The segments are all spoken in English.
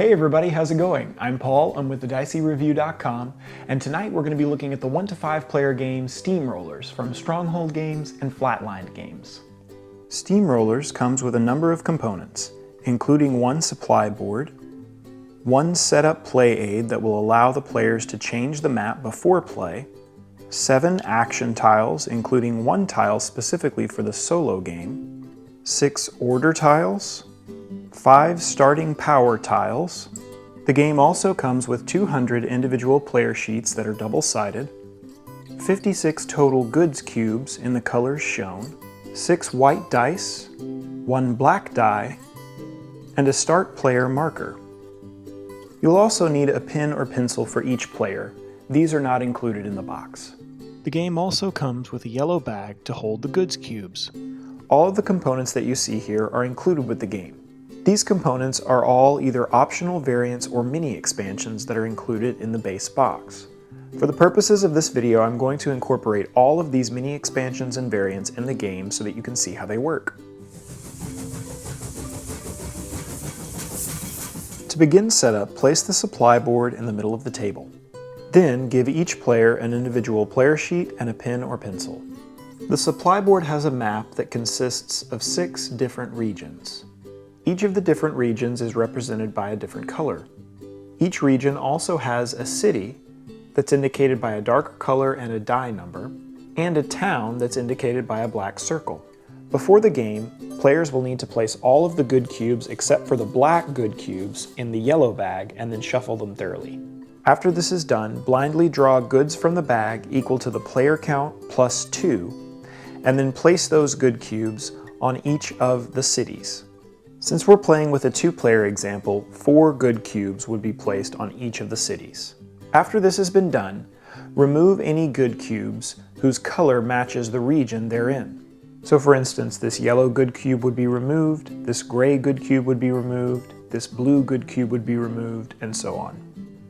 Hey everybody, how's it going? I'm Paul, I'm with the DiceyReview.com, and tonight we're going to be looking at the 1 to 5 player game Steamrollers from Stronghold Games and Flatland Games. Steamrollers comes with a number of components, including one supply board, one setup play aid that will allow the players to change the map before play, 7 action tiles, including one tile specifically for the solo game, 6 order tiles, 5 starting power tiles. The game also comes with 200 individual player sheets that are double-sided, 56 total goods cubes in the colors shown, 6 white dice, 1 black die, and a start player marker. You'll also need a pen or pencil for each player. These are not included in the box. The game also comes with a yellow bag to hold the goods cubes. All of the components that you see here are included with the game. These components are all either optional variants or mini expansions that are included in the base box. For the purposes of this video, I'm going to incorporate all of these mini expansions and variants in the game so that you can see how they work. To begin setup, place the supply board in the middle of the table. Then give each player an individual player sheet and a pen or pencil. The supply board has a map that consists of 6 different regions. Each of the different regions is represented by a different color. Each region also has a city that's indicated by a darker color and a die number, and a town that's indicated by a black circle. Before the game, players will need to place all of the good cubes except for the black good cubes in the yellow bag and then shuffle them thoroughly. After this is done, blindly draw goods from the bag equal to the player count plus 2, and then place those good cubes on each of the cities. Since we're playing with a 2-player example, 4 good cubes would be placed on each of the cities. After this has been done, remove any good cubes whose color matches the region they're in. So for instance, this yellow good cube would be removed, this gray good cube would be removed, this blue good cube would be removed, and so on.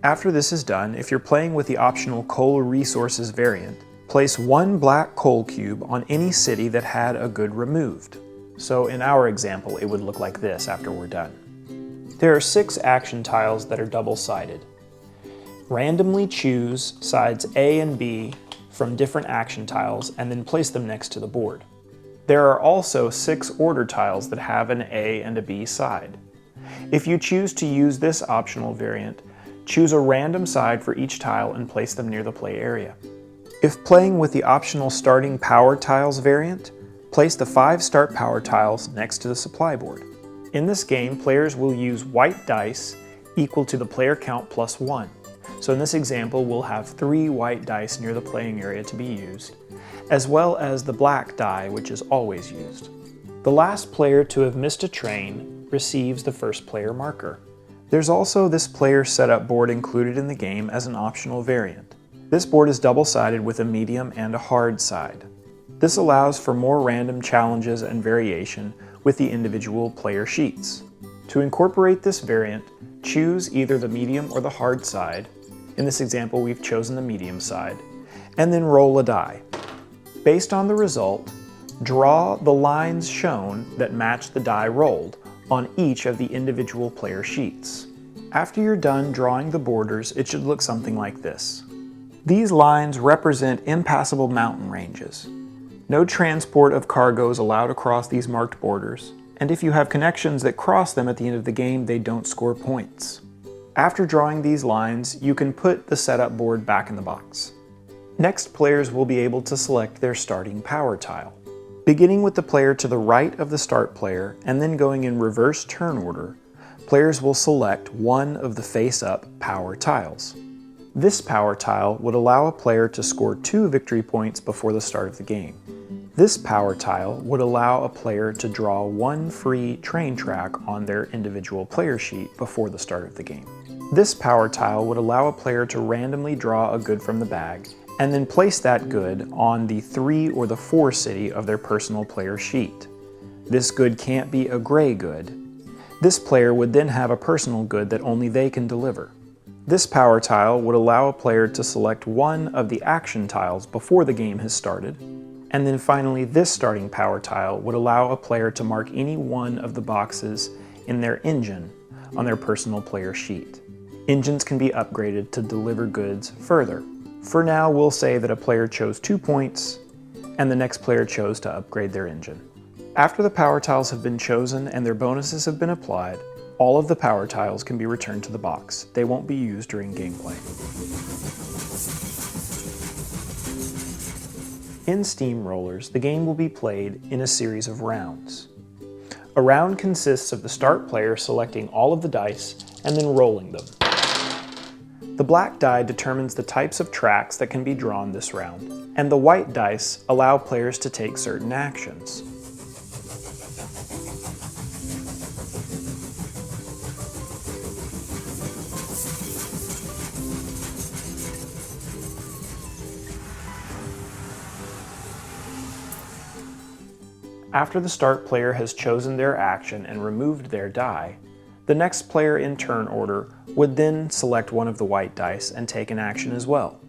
After this is done, if you're playing with the optional coal resources variant, place 1 black coal cube on any city that had a good removed. So in our example, it would look like this after we're done. There are 6 action tiles that are double-sided. Randomly choose sides A and B from different action tiles and then place them next to the board. There are also 6 order tiles that have an A and a B side. If you choose to use this optional variant, choose a random side for each tile and place them near the play area. If playing with the optional starting power tiles variant, place the 5 start power tiles next to the supply board. In this game, players will use white dice equal to the player count plus 1. So in this example, we'll have 3 white dice near the playing area to be used, as well as the black die, which is always used. The last player to have missed a train receives the first player marker. There's also this player setup board included in the game as an optional variant. This board is double-sided with a medium and a hard side. This allows for more random challenges and variation with the individual player sheets. To incorporate this variant, choose either the medium or the hard side. In this example, we've chosen the medium side, and then roll a die. Based on the result, draw the lines shown that match the die rolled on each of the individual player sheets. After you're done drawing the borders, it should look something like this. These lines represent impassable mountain ranges. No transport of cargoes allowed across these marked borders, and if you have connections that cross them at the end of the game, they don't score points. After drawing these lines, you can put the setup board back in the box. Next, players will be able to select their starting power tile. Beginning with the player to the right of the start player, and then going in reverse turn order, players will select one of the face-up power tiles. This power tile would allow a player to score 2 victory points before the start of the game. This power tile would allow a player to draw 1 free train track on their individual player sheet before the start of the game. This power tile would allow a player to randomly draw a good from the bag and then place that good on the 3 or the 4 city of their personal player sheet. This good can't be a gray good. This player would then have a personal good that only they can deliver. This power tile would allow a player to select one of the action tiles before the game has started, And then finally, this starting power tile would allow a player to mark any one of the boxes in their engine on their personal player sheet. Engines can be upgraded to deliver goods further. For now, we'll say that a player chose 2 points, and the next player chose to upgrade their engine. After the power tiles have been chosen and their bonuses have been applied, all of the power tiles can be returned to the box. They won't be used during gameplay. In Steamrollers, the game will be played in a series of rounds. A round consists of the start player selecting all of the dice and then rolling them. The black die determines the types of tracks that can be drawn this round, and the white dice allow players to take certain actions. After the start player has chosen their action and removed their die, the next player in turn order would then select one of the white dice and take an action as well.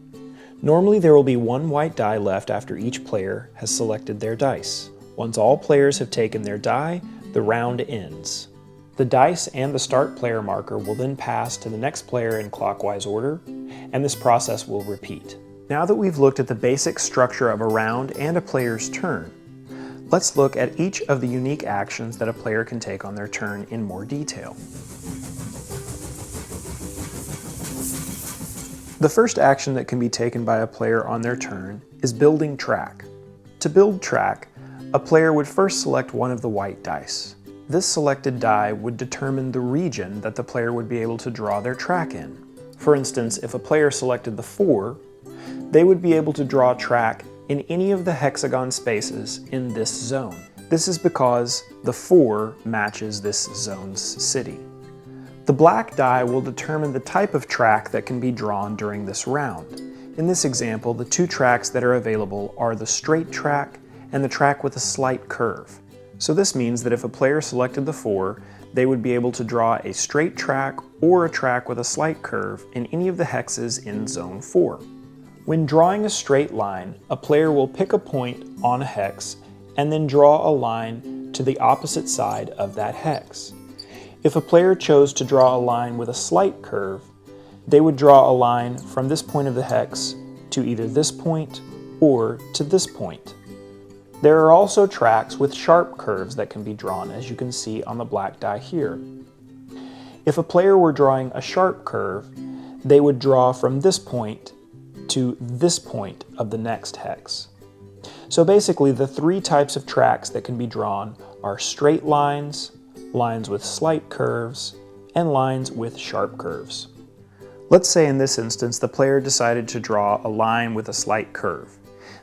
Normally there will be one white die left after each player has selected their dice. Once all players have taken their die, the round ends. The dice and the start player marker will then pass to the next player in clockwise order, and this process will repeat. Now that we've looked at the basic structure of a round and a player's turn, let's look at each of the unique actions that a player can take on their turn in more detail. The first action that can be taken by a player on their turn is building track. To build track, a player would first select one of the white dice. This selected die would determine the region that the player would be able to draw their track in. For instance, if a player selected the 4, they would be able to draw track in any of the hexagon spaces in this zone. This is because the 4 matches this zone's city. The black die will determine the type of track that can be drawn during this round. In this example, the 2 tracks that are available are the straight track and the track with a slight curve. So this means that if a player selected the 4, they would be able to draw a straight track or a track with a slight curve in any of the hexes in zone 4. When drawing a straight line, a player will pick a point on a hex and then draw a line to the opposite side of that hex. If a player chose to draw a line with a slight curve, they would draw a line from this point of the hex to either this point or to this point. There are also tracks with sharp curves that can be drawn, as you can see on the black die here. If a player were drawing a sharp curve, they would draw from this point to this point of the next hex. So basically the 3 types of tracks that can be drawn are straight lines, lines with slight curves, and lines with sharp curves. Let's say in this instance the player decided to draw a line with a slight curve.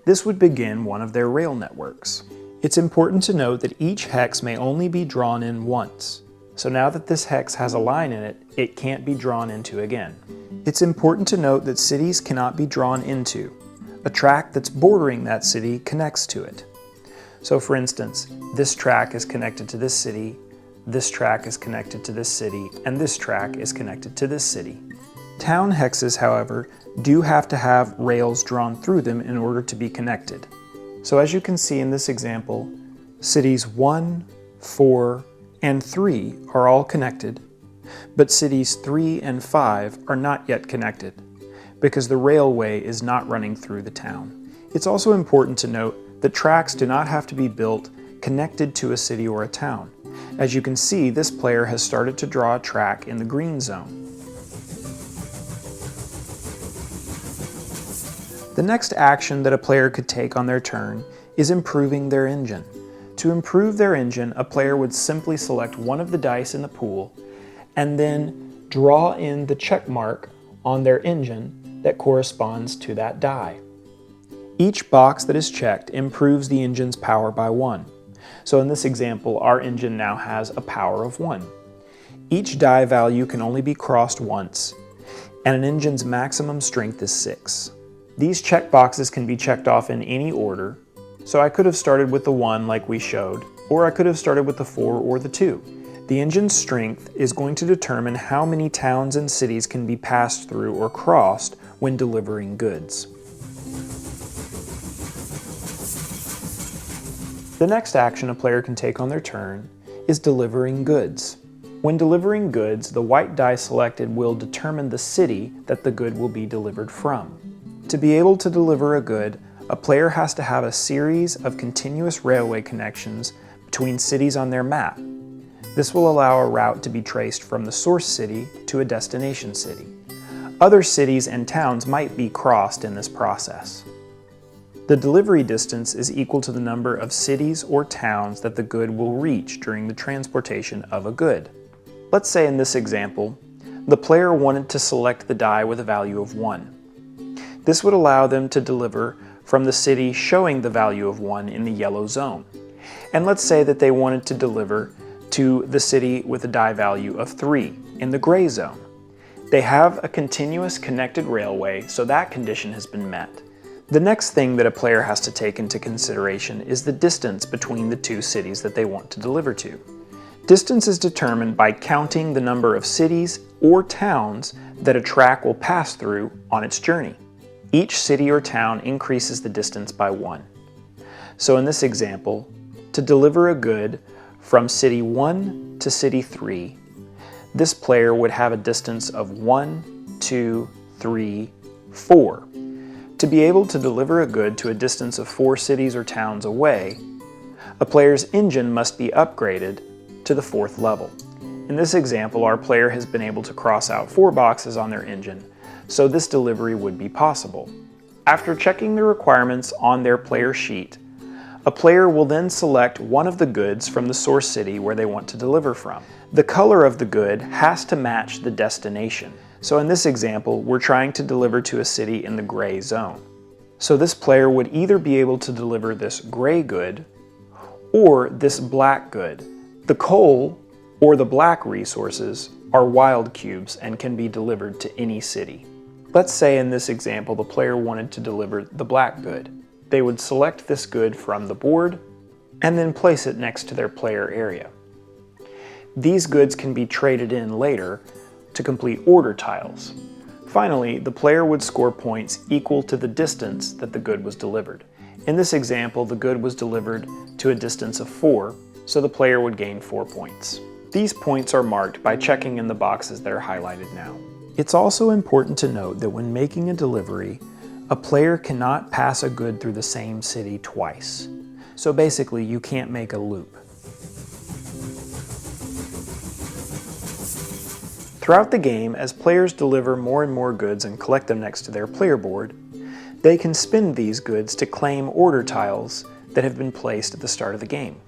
This would begin one of their rail networks. It's important to note that each hex may only be drawn in once. So now that this hex has a line in it, it can't be drawn into again. It's important to note that cities cannot be drawn into. A track that's bordering that city connects to it. So for instance, this track is connected to this city, this track is connected to this city, and this track is connected to this city. Town hexes, however, do have to have rails drawn through them in order to be connected. So as you can see in this example, cities 1, 4, and 3 are all connected, but cities 3 and 5 are not yet connected because the railway is not running through the town. It's also important to note that tracks do not have to be built connected to a city or a town. As you can see, this player has started to draw a track in the green zone. The next action that a player could take on their turn is improving their engine. To improve their engine, a player would simply select one of the dice in the pool and then draw in the check mark on their engine that corresponds to that die. Each box that is checked improves the engine's power by 1. So in this example, our engine now has a power of 1. Each die value can only be crossed once, and an engine's maximum strength is 6. These check boxes can be checked off in any order, so I could have started with the 1 like we showed, or I could have started with the 4 or the 2. The engine's strength is going to determine how many towns and cities can be passed through or crossed when delivering goods. The next action a player can take on their turn is delivering goods. When delivering goods, the white die selected will determine the city that the good will be delivered from. To be able to deliver a good, a player has to have a series of continuous railway connections between cities on their map. This will allow a route to be traced from the source city to a destination city. Other cities and towns might be crossed in this process. The delivery distance is equal to the number of cities or towns that the good will reach during the transportation of a good. Let's say in this example, the player wanted to select the die with a value of 1. This would allow them to deliver from the city showing the value of 1 in the yellow zone. And let's say that they wanted to deliver to the city with a die value of 3 in the gray zone. They have a continuous connected railway, so that condition has been met. The next thing that a player has to take into consideration is the distance between the two cities that they want to deliver to. Distance is determined by counting the number of cities or towns that a track will pass through on its journey. Each city or town increases the distance by 1. So in this example, to deliver a good from city 1 to city 3, this player would have a distance of 1, 2, 3, 4. To be able to deliver a good to a distance of 4 cities or towns away, a player's engine must be upgraded to the 4th level. In this example, our player has been able to cross out 4 boxes on their engine, so this delivery would be possible. After checking the requirements on their player sheet, a player will then select one of the goods from the source city where they want to deliver from. The color of the good has to match the destination. So in this example, we're trying to deliver to a city in the gray zone. So this player would either be able to deliver this gray good or this black good. The coal or the black resources are wild cubes and can be delivered to any city. Let's say in this example, the player wanted to deliver the black good. They would select this good from the board and then place it next to their player area. These goods can be traded in later to complete order tiles. Finally, the player would score points equal to the distance that the good was delivered. In this example, the good was delivered to a distance of 4, so the player would gain 4 points. These points are marked by checking in the boxes that are highlighted now. It's also important to note that when making a delivery, a player cannot pass a good through the same city twice. So basically, you can't make a loop. Throughout the game, as players deliver more and more goods and collect them next to their player board, they can spend these goods to claim order tiles that have been placed at the start of the game.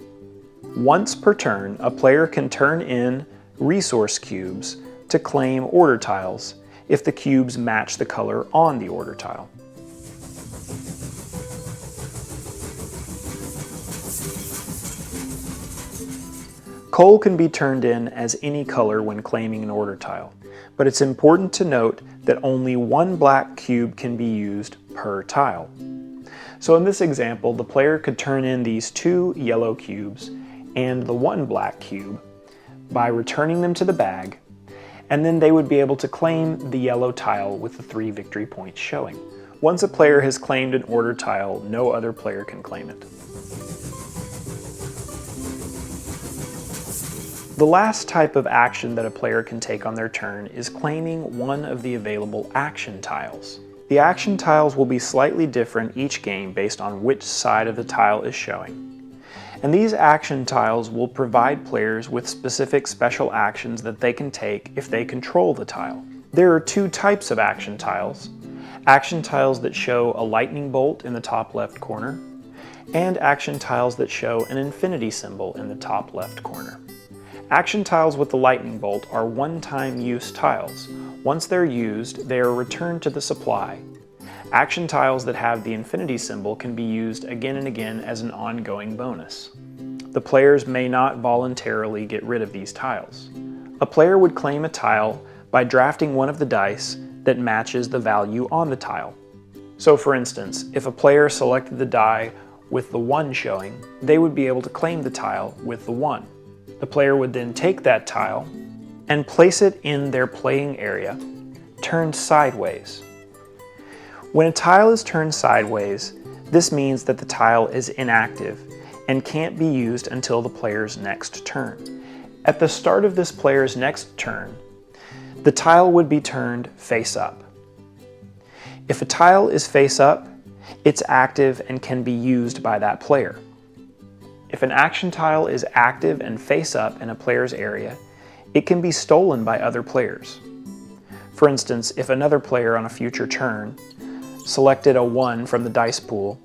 Once per turn, a player can turn in resource cubes to claim order tiles if the cubes match the color on the order tile. Coal can be turned in as any color when claiming an order tile, but it's important to note that only 1 black cube can be used per tile. So in this example, the player could turn in these 2 yellow cubes and the 1 black cube by returning them to the bag, and then they would be able to claim the yellow tile with the 3 victory points showing. Once a player has claimed an order tile, no other player can claim it. The last type of action that a player can take on their turn is claiming one of the available action tiles. The action tiles will be slightly different each game based on which side of the tile is showing. And these action tiles will provide players with specific special actions that they can take if they control the tile. There are 2 types of action tiles. Action tiles that show a lightning bolt in the top left corner, and action tiles that show an infinity symbol in the top left corner. Action tiles with the lightning bolt are one-time use tiles. Once they're used, they are returned to the supply. Action tiles that have the infinity symbol can be used again and again as an ongoing bonus. The players may not voluntarily get rid of these tiles. A player would claim a tile by drafting one of the dice that matches the value on the tile. So for instance, if a player selected the die with the 1 showing, they would be able to claim the tile with the 1. The player would then take that tile and place it in their playing area, turned sideways. When a tile is turned sideways, this means that the tile is inactive and can't be used until the player's next turn. At the start of this player's next turn, the tile would be turned face up. If a tile is face up, it's active and can be used by that player. If an action tile is active and face up in a player's area, it can be stolen by other players. For instance, if another player on a future turn selected a 1 from the dice pool,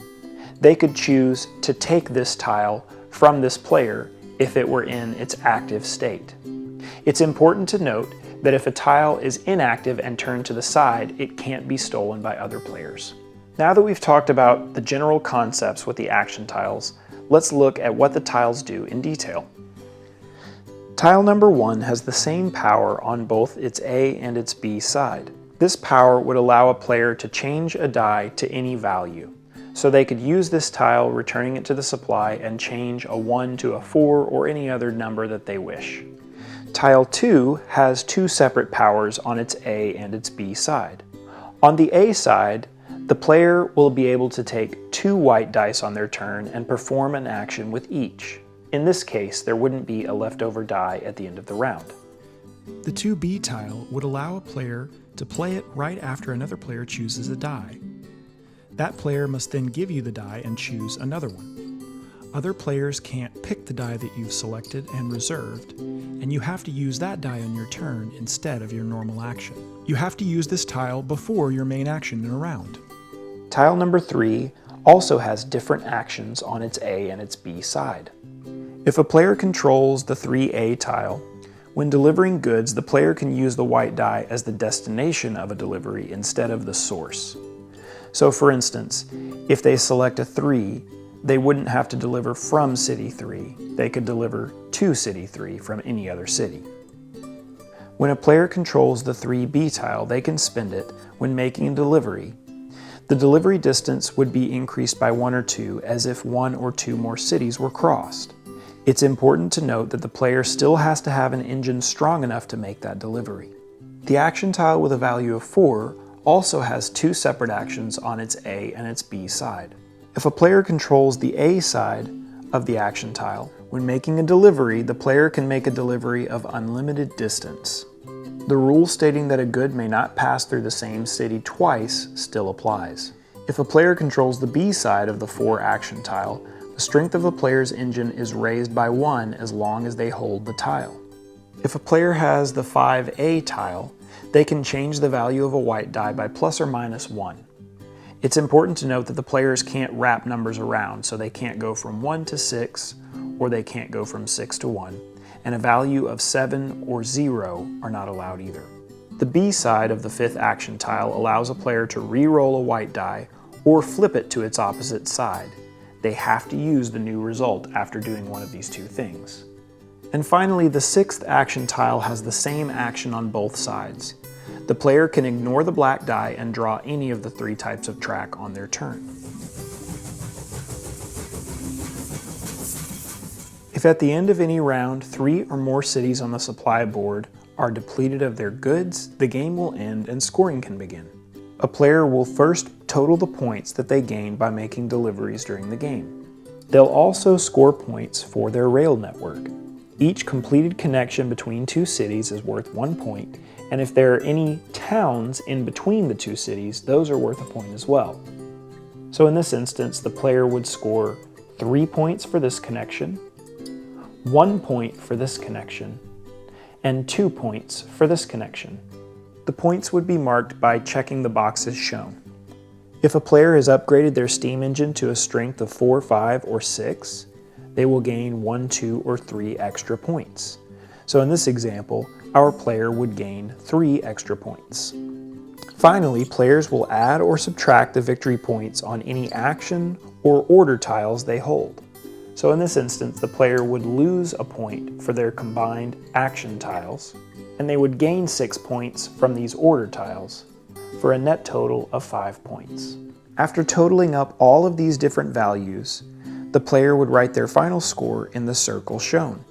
they could choose to take this tile from this player if it were in its active state. It's important to note that if a tile is inactive and turned to the side, it can't be stolen by other players. Now that we've talked about the general concepts with the action tiles, let's look at what the tiles do in detail. Tile number 1 has the same power on both its A and its B side. This power would allow a player to change a die to any value. So they could use this tile, returning it to the supply, and change a 1 to a 4 or any other number that they wish. Tile 2 has 2 separate powers on its A and its B side. On the A side, the player will be able to take 2 white dice on their turn and perform an action with each. In this case, there wouldn't be a leftover die at the end of the round. The 2B tile would allow a player to play it right after another player chooses a die. That player must then give you the die and choose another one. Other players can't pick the die that you've selected and reserved, and you have to use that die on your turn instead of your normal action. You have to use this tile before your main action in a round. Tile number 3 also has different actions on its A and its B side. If a player controls the 3A tile, when delivering goods, the player can use the white die as the destination of a delivery instead of the source. So for instance, if they select a 3, they wouldn't have to deliver from City 3. They could deliver to City 3 from any other city. When a player controls the 3B tile, they can spend it when making a delivery. The delivery distance would be increased by 1 or 2 as if 1 or 2 more cities were crossed. It's important to note that the player still has to have an engine strong enough to make that delivery. The action tile with a value of 4 also has 2 separate actions on its A and its B side. If a player controls the A side of the action tile, when making a delivery, the player can make a delivery of unlimited distance. The rule stating that a good may not pass through the same city twice still applies. If a player controls the B side of the 4 action tile, the strength of the player's engine is raised by 1 as long as they hold the tile. If a player has the 5A tile, they can change the value of a white die by plus or minus 1. It's important to note that the players can't wrap numbers around, so they can't go from 1 to 6, or they can't go from 6 to 1, and a value of 7 or 0 are not allowed either. The B side of the 5th action tile allows a player to re-roll a white die or flip it to its opposite side. They have to use the new result after doing one of these 2 things. And finally, the 6th action tile has the same action on both sides. The player can ignore the black die and draw any of the 3 types of track on their turn. If at the end of any round 3 or more cities on the supply board are depleted of their goods, the game will end and scoring can begin. A player will first total the points that they gain by making deliveries during the game. They'll also score points for their rail network. Each completed connection between 2 cities is worth 1 point, and if there are any towns in between the 2 cities, those are worth a point as well. So in this instance, the player would score 3 points for this connection, 1 point for this connection, and 2 points for this connection. The points would be marked by checking the boxes shown. If a player has upgraded their steam engine to a strength of 4, 5, or 6, they will gain 1, 2, or 3 extra points. So in this example, our player would gain 3 extra points. Finally, players will add or subtract the victory points on any action or order tiles they hold. So in this instance, the player would lose a point for their combined action tiles, and they would gain 6 points from these order tiles, for a net total of 5 points. After totaling up all of these different values, the player would write their final score in the circle shown.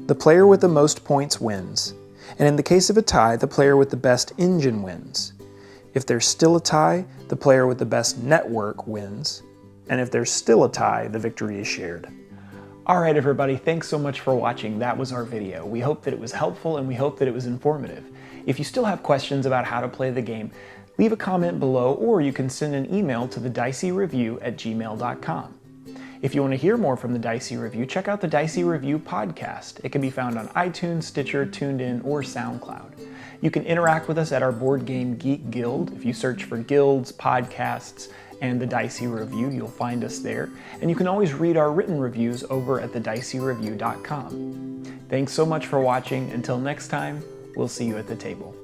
The player with the most points wins, and in the case of a tie, the player with the best engine wins. If there's still a tie, the player with the best network wins, and if there's still a tie, the victory is shared. Alright everybody, thanks so much for watching. That was our video. We hope that it was helpful and we hope that it was informative. If you still have questions about how to play the game, leave a comment below or you can send an email to the dicey@gmail.com. If you want to hear more from the Dicey Review, check out the Dicey Review podcast. It can be found on iTunes, Stitcher, TuneIn, or SoundCloud. You can interact with us at our Board Game Geek Guild. If you search for guilds, podcasts, and the Dicey Review, you'll find us there. And you can always read our written reviews over at thediceyreview.com. Thanks so much for watching. Until next time, we'll see you at the table.